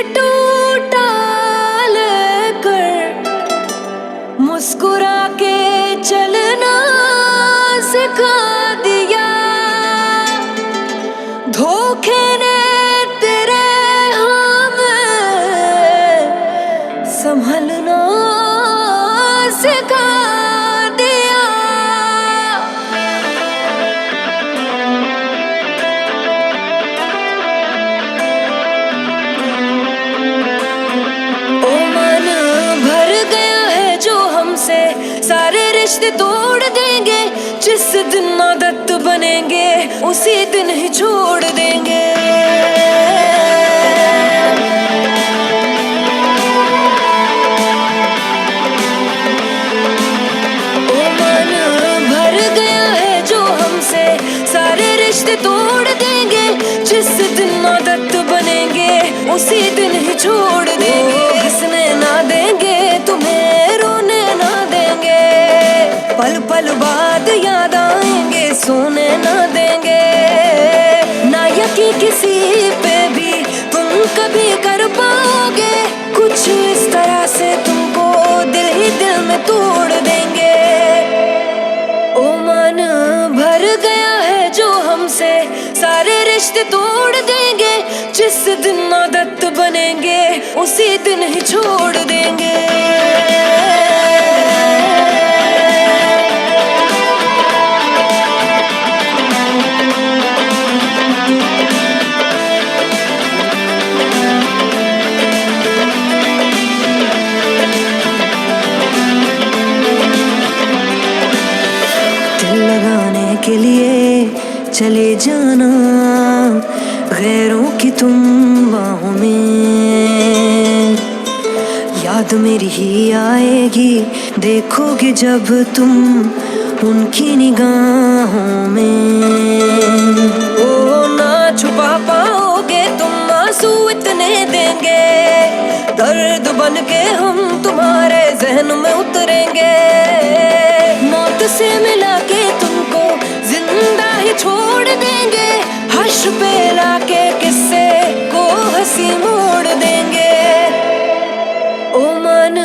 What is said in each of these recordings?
टूटा लेकर मुस्कुरा के चलना सिखा दिया। धोखे ने तेरे हमें संभलना सिखा दिया। ओ मन भर गया है जो हमसे, सारे रिश्ते तोड़ देंगे। जिस दिन आदत बनेंगे उसी दिन ही छोड़ देंगे। ओ मन भर गया है जो हमसे, सारे रिश्ते तोड़ देंगे। जिस दिन आदत बनेंगे उसी दिन ही छोड़ देंगे। हंसने ना देंगे तुम्हें, रोने ना देंगे, पल पल बाद याद आएंगे, सोने ना देंगे। ना यकीन किसी पे भी तुम कभी कर पाओगे, कुछ इस तरह से तुमको दिल ही दिल में तोड़ देंगे। ओ मन भर गया है जो हमसे, सारे रिश्ते तोड़ देंगे। जिस दिन आदत बनेंगे उसी दिन ही छोड़ देंगे। लगाने के लिए चले जाना गैरों की तुम बाहों में, याद मेरी ही आएगी देखोगे जब तुम उनकी निगाहों में। ओ ना छुपा पाओगे तुम आंसू इतने देंगे, दर्द बन के हम तुम्हारे जहन में उतरेंगे। मौत से मिला के तुमको जिंदा ही छोड़ देंगे, हर्ष पे लाके किस्से को हंसी मोड़ देंगे। ओ मन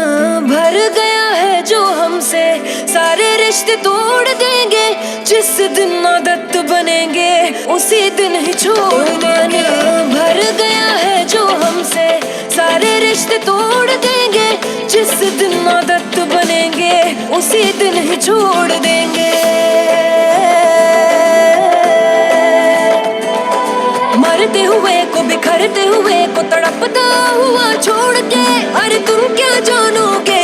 भर गया है जो हमसे, सारे रिश्ते तोड़ देंगे। जिस दिन आदत बनेंगे उसी दिन ही छोड़ देंगे। भर गया है जो हमसे, सारे रिश्ते तोड़ देंगे। जिस दिन आदत बनेंगे उसी दिन ही छोड़ देंगे। मरते हुए को बिखरते हुए को तड़पता हुआ छोड़ के, अरे तुम क्या जानोगे